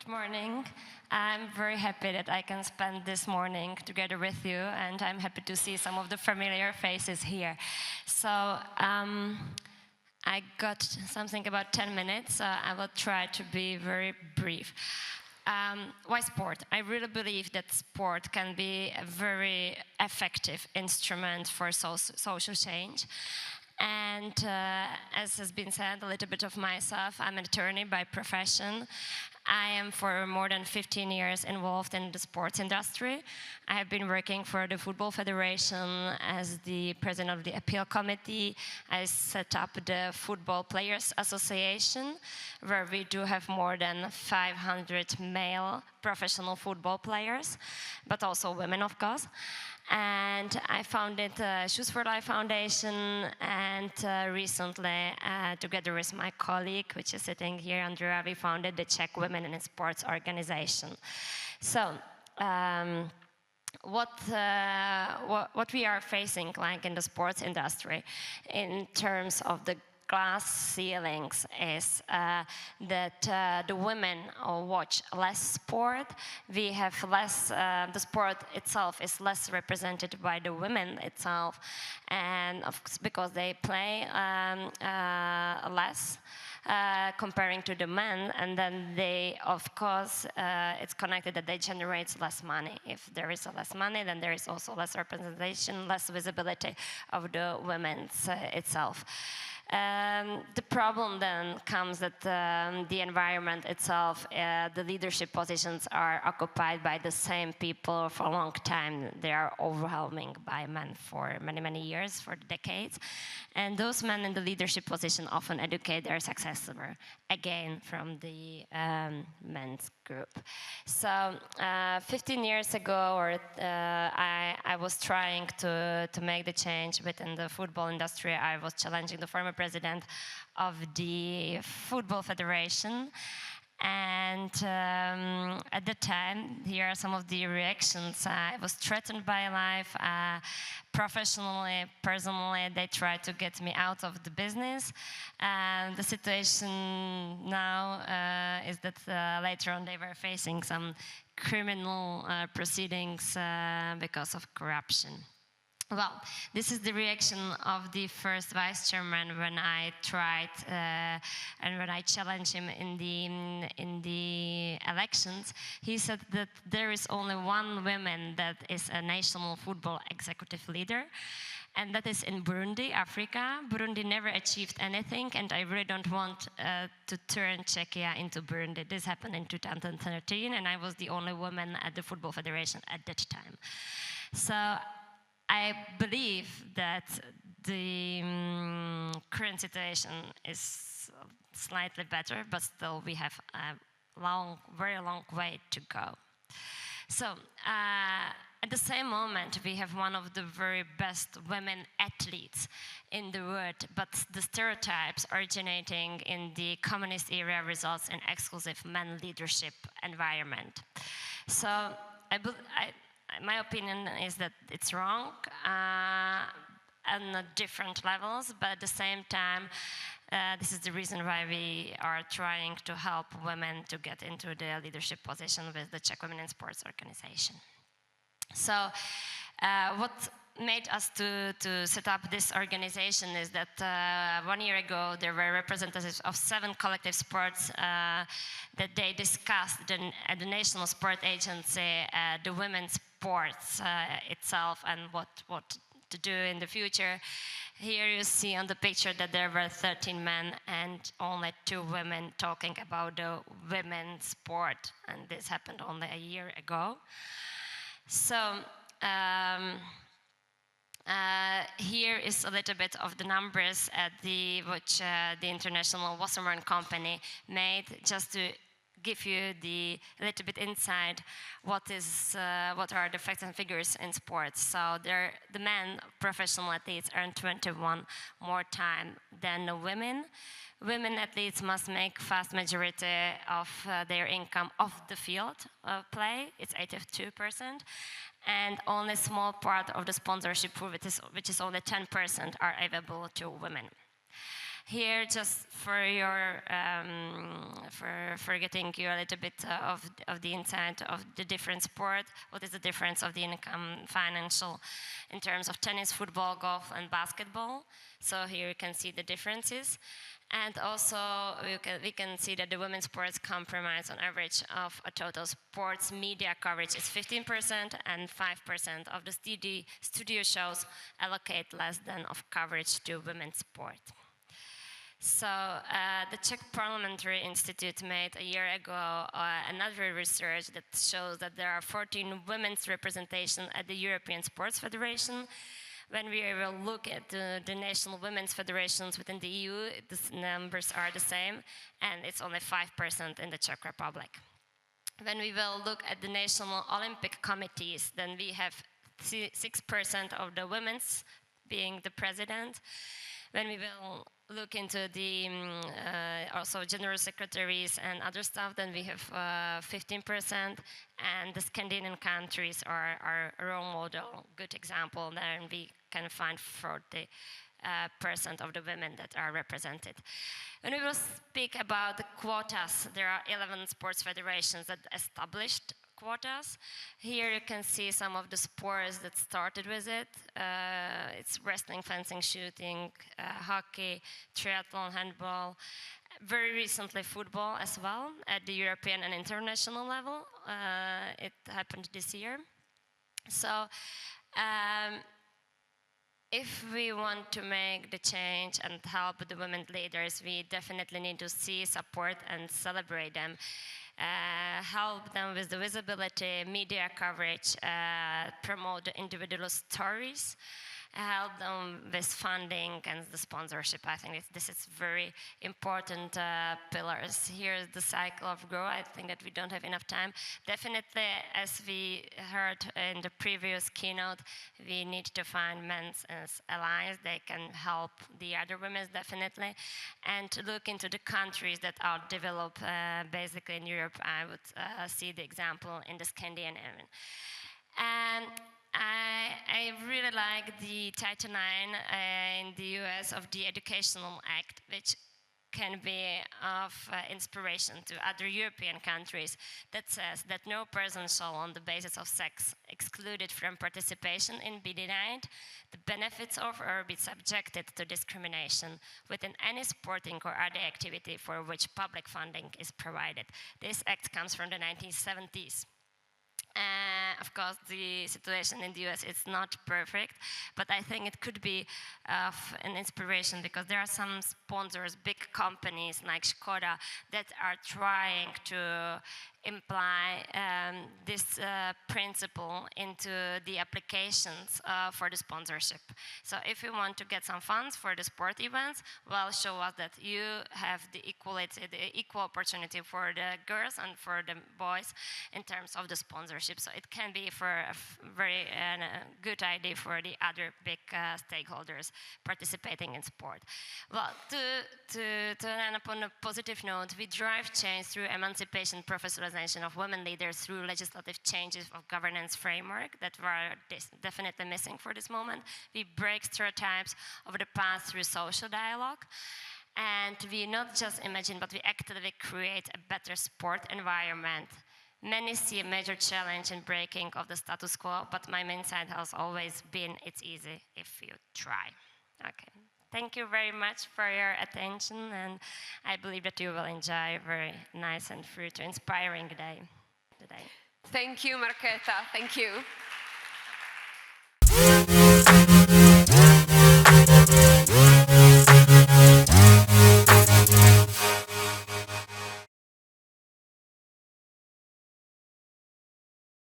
Good morning. I'm very happy that I can spend this morning together with you, and I'm happy to see some of the familiar faces here. So I got something about 10 minutes, so I will try to be very brief. Why sport? I really believe that sport can be a very effective instrument for social change. And as has been said, a little bit of myself, I'm an attorney by profession. I am for more than 15 years involved in the sports industry. I have been working for the Football Federation as the president of the appeal committee. I set up the Football Players Association, where we do have more than 500 male professional football players, but also women, of course. And I founded Shoes for Life Foundation, and recently, together with my colleague, which is sitting here, Andrea, we founded the Czech Women in Sports organization. So, what we are facing, like in the sports industry, in terms of the glass ceilings, is that the women watch less sport. We have less, the sport itself is less represented by the women itself, and of course, because they play less comparing to the men, and then they, of course, it's connected that they generate less money. If there is less money, then there is also less representation, less visibility of the women itself. The problem then comes that the environment itself, the leadership positions are occupied by the same people for a long time. They are overwhelming by men for many, many years, for decades. And those men in the leadership position often educate their successor, again, from the men's group. So 15 years ago, I was trying to make the change within the football industry. I was challenging the former president of the Football Federation. And at the time, here are some of the reactions. I was threatened by life. Professionally, personally, they tried to get me out of the business. And the situation now is that later on they were facing some criminal proceedings because of corruption. Well, this is the reaction of the first vice chairman when I tried and when I challenged him in the elections. He said that there is only one woman that is a national football executive leader, and that is in Burundi, Africa. Burundi never achieved anything, and I really don't want to turn Czechia into Burundi. This happened in 2013, and I was the only woman at the Football Federation at that time. So I believe that the current situation is slightly better, but still we have a very long way to go. So at the same moment, we have one of the very best women athletes in the world, but the stereotypes originating in the communist era results in exclusive men leadership environment. So my opinion is that it's wrong on different levels, but at the same time, this is the reason why we are trying to help women to get into the leadership position with the Czech Women in Sports organization. So what made us to set up this organization is that 1 year ago there were representatives of 7 collective sports that they discussed at the National Sport Agency the women's sports itself and what to do in the future. Here you see on the picture that there were 13 men and only 2 women talking about the women's sport, and this happened only a year ago. So here is a little bit of the numbers at which the International Wasserman Company made, just to give you a little bit insight what are the facts and figures in sports. So the men, professional athletes, earn 21 more time than the women. Women athletes must make vast majority of their income off the field play. It's 82%. And only a small part of the sponsorship, which is only 10%, are available to women. Here, just for your for getting you a little bit of the insight of the different sport. What is the difference of the income financial in terms of tennis, football, golf, and basketball? So here you can see the differences. And also, we can see that the women's sports comprise on average of a total sports media coverage is 15%, and 5% of the studio shows allocate less than of coverage to women's sport. So the Czech Parliamentary Institute made a year ago another research that shows that there are 14 women's representation at the European Sports Federation. When we will look at the national women's federations within the EU, the numbers are the same, and it's only 5% in the Czech Republic. When we will look at the national Olympic committees, then we have 6% of the women's being the president. When we will look into the also general secretaries and other stuff, then we have 15%, and the Scandinavian countries are a role model, good example. Then we can find 40% of the women that are represented. When we will speak about the quotas, there are 11 sports federations that established quotas. Here you can see some of the sports that started with it. It's wrestling, fencing, shooting, hockey, triathlon, handball. Very recently football as well at the European and international level. It happened this year. So if we want to make the change and help the women leaders, we definitely need to see, support, and celebrate them. Help them with the visibility, media coverage, promote the individual stories, help them with funding and the sponsorship. I think this is very important pillars. Here's the cycle of growth. I think that we don't have enough time. Definitely, as we heard in the previous keynote, we need to find men as allies. They can help the other women, definitely. And to look into the countries that are developed basically in Europe, I would see the example in the Scandinavian. And I really like the Title IX in the US of the Educational Act, which can be of inspiration to other European countries, that says that no person shall, on the basis of sex, excluded from participation in be denied the benefits of or be subjected to discrimination within any sporting or other activity for which public funding is provided. This act comes from the 1970s. Of course, the situation in the US is not perfect, but I think it could be an inspiration, because there are some sponsors, big companies like Škoda, that are trying to imply this principle into the applications for the sponsorship. So if you want to get some funds for the sport events, well, show us that you have the equal opportunity for the girls and for the boys in terms of the sponsorship. So it can be for a very good idea for the other big stakeholders participating in sport. Well, to end up on a positive note, we drive change through emancipation, professionalization of women leaders through legislative changes of governance framework that were definitely missing for this moment. We break stereotypes of the past through social dialogue. And we not just imagine, but we actively create a better sport environment. Many see a major challenge in breaking of the status quo, but my main side has always been it's easy if you try. Okay. Thank you very much for your attention, and I believe that you will enjoy a very nice and fruitful, inspiring day today. Thank you, Marketa. Thank you.